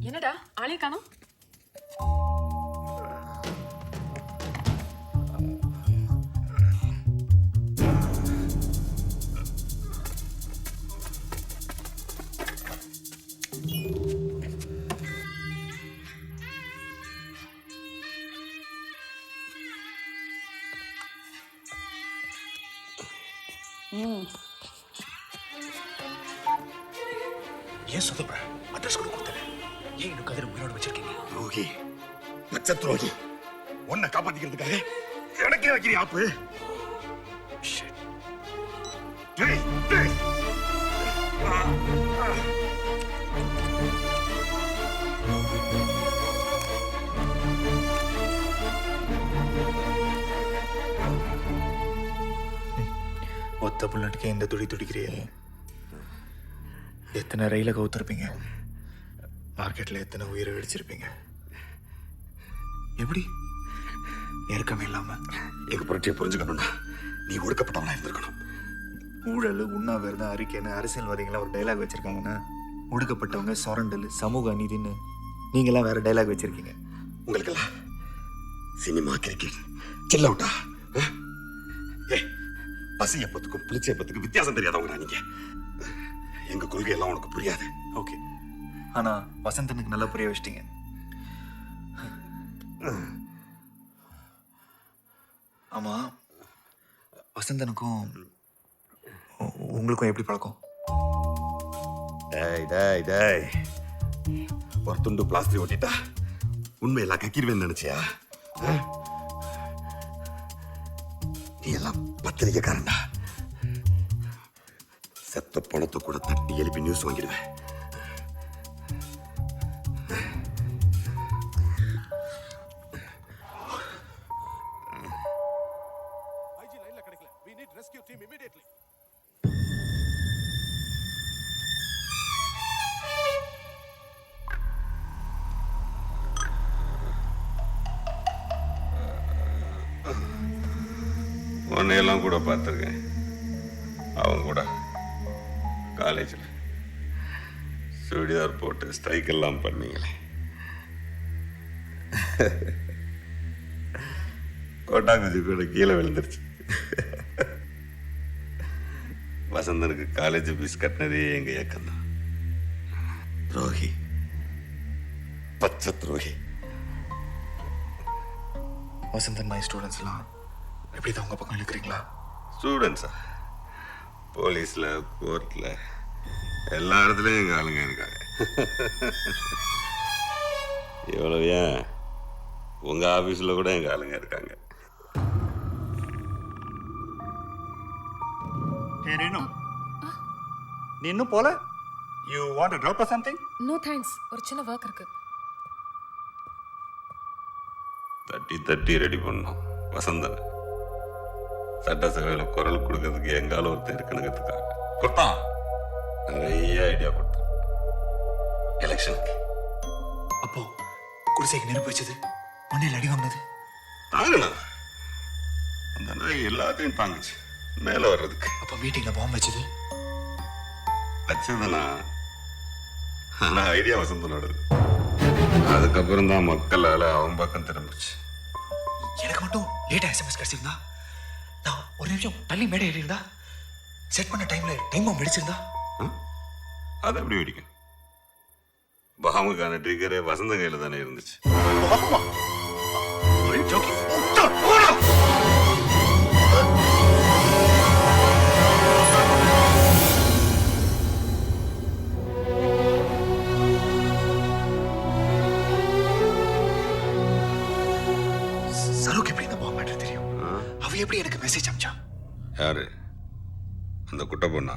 என்னடா ஆளே காணோம்? ஏன் சொதப்புற? அட்ரஸ் கூட கொடுத்தேன். ஏன் இன்னும் கதிர உயிரோட வச்சிருக்கீங்க? துரோகி, பச்சை துரோகி. உன்னை காப்பாத்திக்கிறதுக்காக எனக்கே வைக்கிற ஆப்பு. Shit. டேய், டேய். ஒத்த புல்லட்டுக்கு எந்த துடி துடிக்கிறியே? எத்தனை ரயில கவுத்திருப்பீங்க? மார்க்கெட்ல எத்தனை உயிரை வெடிச்சிருப்பீங்க? எப்படி ஏற்கமே இல்லாம எங்க புரட்சியை புரிஞ்சுக்கணும்னா நீ ஒடுக்கப்பட்டவனா இருந்திருக்கணும். ஊழல் உண்ணாவிரதம் அறிக்கைன்னு அரசியல்வாதிகளாம் ஒரு டைலாக் வச்சிருக்காங்கன்னா, ஒடுக்கப்பட்டவங்க சொரண்டல் சமூக அநீதின்னு நீங்களாம் வேற டைலாக் வச்சிருக்கீங்க. உங்களுக்கெல்லாம் சினிமா, கிரிக்கெட், சில்ல அவுட்டா? பசி எப்பத்துக்கும் புளிச்ச எப்பத்துக்கும் வித்தியாசம் தெரியாதவங்க நீங்க. எங்க கொள்கை எல்லாம் உனக்கு புரியாது. ஓகே, ஆனா வசந்தனுக்கு நல்லா புரிய வச்சிட்டீங்க. ஆமா, வசந்தனுக்கும் உங்களுக்கும் எப்படி பழக்கம்? டேய் டேய் டேய், ஒரு துண்டு பிளாஸ்டிக் ஒட்டிட்டா உண்மையெல்லாம் கக்கிடுவேன்னு நினைச்சியா? நீ எல்லாம் பத்திரிக்கைக்காரன்டா. செத்த பணத்தை கூட தட்டி எழுப்பி நியூஸ் வாங்கிடுவேன். உன்னையெல்லாம் கூட பார்த்துருக்கேன். அவங்க கூட காலேஜில் சுடிதார் போட்டு ஸ்ட்ரைக் எல்லாம் பண்ணீங்களே. கோட்டாங்குச்சி கூட கீழே விழுந்துருச்சு. வசந்தனுக்கு காலேஜ் ஃபீஸ் கட்டினதே எங்க இயக்கம் தான். துரோகி, பச்சை துரோகி. வசந்தன் மை ஸ்டூடெண்ட்ஸ் எல்லாம் எப்படி தான் உங்க பக்கம் இழுக்கிறீங்களா? ஸ்டூடெண்ட்ஸா? போலீஸ்ல, கோர்ட்ல, எல்லா இடத்துலயும் எங்க ஆளுங்க இருக்காங்க. இவ்வளவு ஏன், உங்க ஆபீஸ்ல கூட எங்க ஆளுங்க இருக்காங்க. Hey Renu, நீ இன்னும் போல? You want to drop or something? No thanks, ஒரு சின்ன ஒர்க் இருக்கு. தட்டி தட்டி ரெடி பண்ணோம் வசந்தன். சட்டசபையில குரல் கொடுக்கறதுக்கு எங்கால ஒருத்தர் இருக்கணுங்கிறதுக்காக கொடுத்தான். நிறைய ஐடியா கொடுத்தான் எலெக்ஷனுக்கு. அப்போ குடிசைக்கு நெருப்பு வச்சது, மண்ணில் அடி வாங்கினது தாங்கண்ணா. அந்த நாய் எல்லாத்தையும் தாங்குச்சு மேல வர்றதுக்கு. அப்போ மீட்டிங்ல பாம்பு வச்சது வச்சதுனா ஆனா ஐடியா வசந்தனோடது. அதுக்கப்புறம் தான் மக்களால அவன் பக்கம் திரும்பிச்சு. எனக்கு மட்டும் லேட்டா SMS கிடைச்சிருந்தா, நான் ஒரு நிமிஷம் தள்ளி மேடை ஏறி இருந்தா, செட் பண்ண டைம்ல டைம் பாம்பு வெடிச்சிருந்தா, அது எப்படி வெடிக்கும்? பாமுக்கான ட்ரிகரே வசந்த கையில தானே இருந்துச்சு. Are you joking? சருக்கு எப்படி இந்த பாம்பு மேட்டர் தெரியும்? அவ எப்படி எனக்கு மெசேஜ் அனுப்பிச்சா? யாரு? அந்த குட்டை பொண்ணா?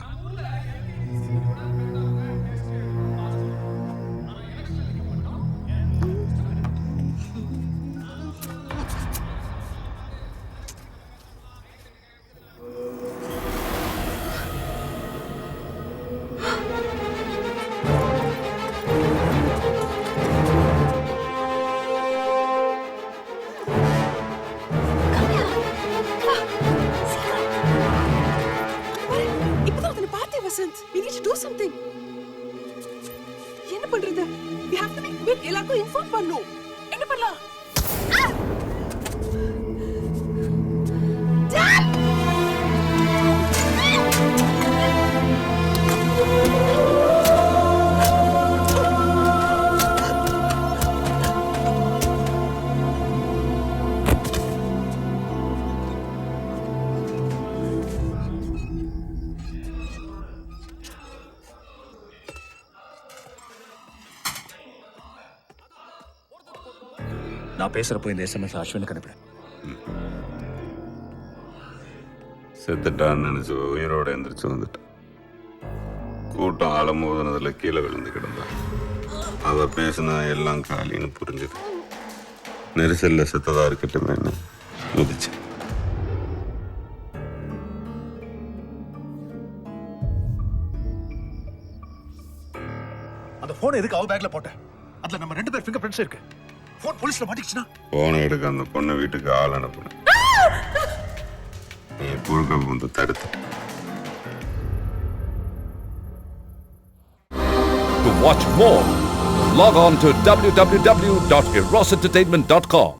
இப்பதான் பார்த்தேன் Vasanth. We need to do something. வீட் எல்லாருக்கும் இன்ஃபார்ம் பண்ணும். என்ன பண்ணலாம்? நான் பேசுறப்போ இந்த எஸ்எம்எஸ் அஸ்வினுக்கு அனுப்புறேன். செத்துட்டான்னு நினைச்சு உயிரோட எந்திரிச்சு வந்துட்டான். கூட்டம் அலமோதனதுல கீழே விழுந்து கிடந்தான். அவ பேசினா எல்லாம் காலின்னு புரிஞ்சுது. நெரிசல்ல செத்ததா இருக்கட்டுமேன்னு முதிச்சு. அந்த போன் எதுக்கு அவ பேக்ல போட்டேன்? அதுல நம்ம 2 பேர் ஃபிங்கர் பிரிண்ட்ஸ் இருக்கு. போன் போலீஸ்ல மாட்டிக்கிச்சுனா போன எடுக்க அந்த பொண்ணை வீட்டுக்கு ஆள் அனுப்புனேன். நீ குறுக்க வந்து தடுத்துட்ட. To watch more, log on to www.erosentertainment.com.